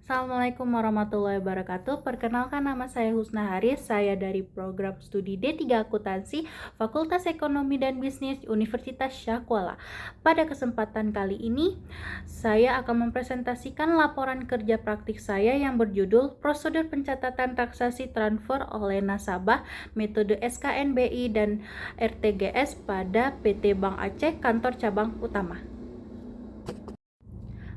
Assalamualaikum warahmatullahi wabarakatuh. Perkenalkan, nama saya Husna Haris. Saya dari program studi D3 Akuntansi, Fakultas Ekonomi dan Bisnis Universitas Syahkuala. Pada kesempatan kali ini, saya akan mempresentasikan laporan kerja praktik saya yang berjudul Prosedur Pencatatan Transaksi Transfer oleh Nasabah, Metode SKNBI dan RTGS pada PT Bank Aceh Kantor Cabang Utama.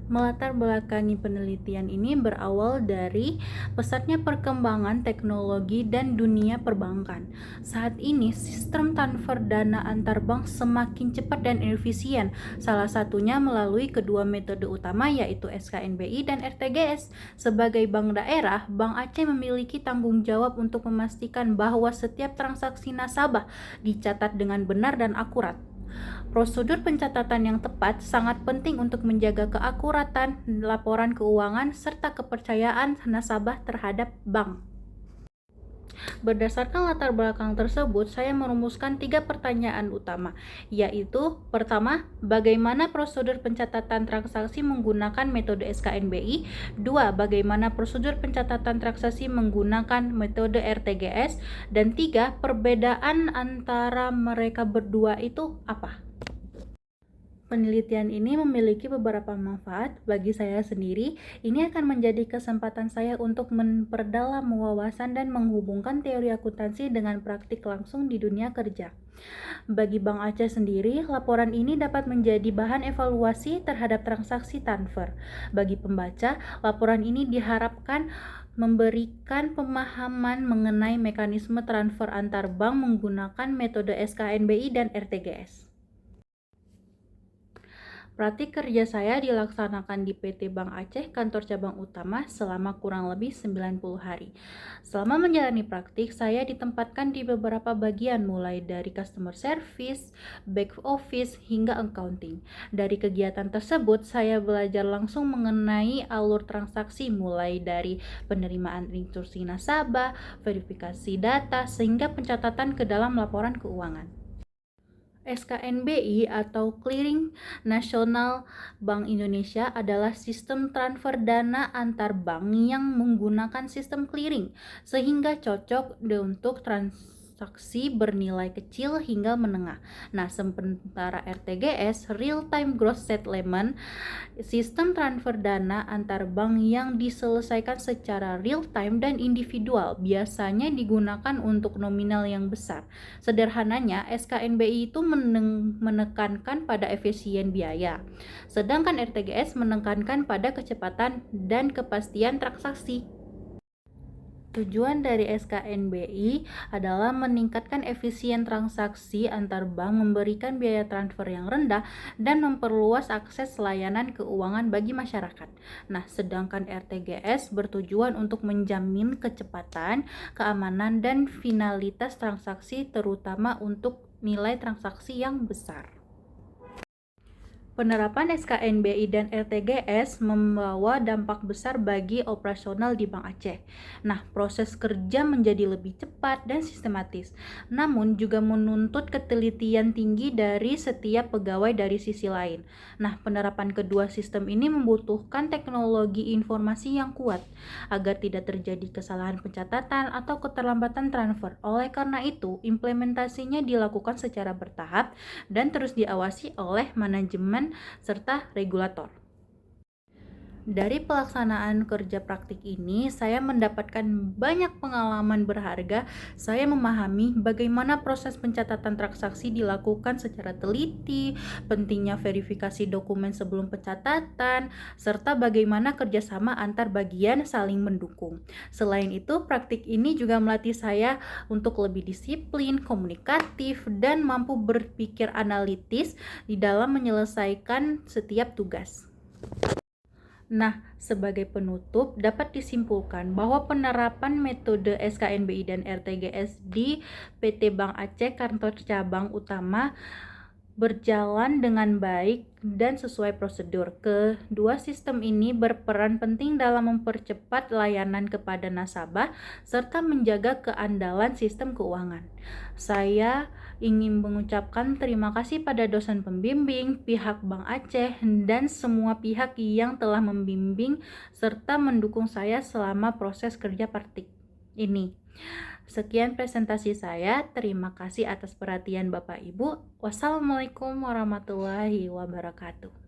Melatar belakangi penelitian ini berawal dari pesatnya perkembangan teknologi dan dunia perbankan. Saat ini, sistem transfer dana antar bank semakin cepat dan efisien, salah satunya melalui kedua metode utama yaitu SKNBI dan RTGS. Sebagai bank daerah, Bank Aceh memiliki tanggung jawab untuk memastikan bahwa setiap transaksi nasabah dicatat dengan benar dan akurat. Prosedur pencatatan yang tepat sangat penting untuk menjaga keakuratan laporan keuangan serta kepercayaan nasabah terhadap bank. Berdasarkan latar belakang tersebut, saya merumuskan 3 pertanyaan utama, yaitu pertama, bagaimana prosedur pencatatan transaksi menggunakan metode SKNBI? 2, bagaimana prosedur pencatatan transaksi menggunakan metode RTGS? Dan 3, perbedaan antara mereka berdua itu apa? Penelitian ini memiliki beberapa manfaat bagi saya sendiri. Ini akan menjadi kesempatan saya untuk memperdalam wawasan dan menghubungkan teori akuntansi dengan praktik langsung di dunia kerja. Bagi Bank Aceh sendiri, laporan ini dapat menjadi bahan evaluasi terhadap transaksi transfer. Bagi pembaca, laporan ini diharapkan memberikan pemahaman mengenai mekanisme transfer antar bank menggunakan metode SKNBI dan RTGS. Praktik kerja saya dilaksanakan di PT Bank Aceh Kantor Cabang Utama selama kurang lebih 90 hari. Selama menjalani praktik, saya ditempatkan di beberapa bagian mulai dari customer service, back office, hingga accounting. Dari kegiatan tersebut, saya belajar langsung mengenai alur transaksi mulai dari penerimaan instruksi nasabah, verifikasi data, sehingga pencatatan ke dalam laporan keuangan. SKNBI atau Clearing Nasional Bank Indonesia adalah sistem transfer dana antar bank yang menggunakan sistem clearing, sehingga cocok untuk transaksi bernilai kecil hingga menengah. Nah, sementara RTGS, Real Time Gross Settlement, sistem transfer dana antar bank yang diselesaikan secara real time dan individual, biasanya digunakan untuk nominal yang besar. Sederhananya, SKNBI itu menekankan pada efisien biaya, sedangkan RTGS menekankan pada kecepatan dan kepastian transaksi. Tujuan dari SKNBI adalah meningkatkan efisien transaksi antar bank, memberikan biaya transfer yang rendah, dan memperluas akses layanan keuangan bagi masyarakat. Nah, sedangkan RTGS bertujuan untuk menjamin kecepatan, keamanan, dan finalitas transaksi, terutama untuk nilai transaksi yang besar. Penerapan SKNBI dan RTGS membawa dampak besar bagi operasional di Bank Aceh. Nah, proses kerja menjadi lebih cepat dan sistematis, namun juga menuntut ketelitian tinggi dari setiap pegawai dari sisi lain. Nah, penerapan kedua sistem ini membutuhkan teknologi informasi yang kuat agar tidak terjadi kesalahan pencatatan atau keterlambatan transfer. Oleh karena itu, implementasinya dilakukan secara bertahap dan terus diawasi oleh manajemen serta regulator. Dari pelaksanaan kerja praktik ini, saya mendapatkan banyak pengalaman berharga. Saya memahami bagaimana proses pencatatan transaksi dilakukan secara teliti, pentingnya verifikasi dokumen sebelum pencatatan, serta bagaimana kerjasama antar bagian saling mendukung. Selain itu, praktik ini juga melatih saya untuk lebih disiplin, komunikatif, dan mampu berpikir analitis di dalam menyelesaikan setiap tugas. Nah, sebagai penutup, dapat disimpulkan bahwa penerapan metode SKNBI dan RTGS di PT Bank Aceh Kantor Cabang Utama berjalan dengan baik dan sesuai prosedur. Kedua sistem ini berperan penting dalam mempercepat layanan kepada nasabah serta menjaga keandalan sistem keuangan. Saya ingin mengucapkan terima kasih pada dosen pembimbing, pihak Bank Aceh, dan semua pihak yang telah membimbing serta mendukung saya selama proses kerja praktik ini. Sekian presentasi saya. Terima kasih atas perhatian Bapak Ibu. Wassalamualaikum warahmatullahi wabarakatuh.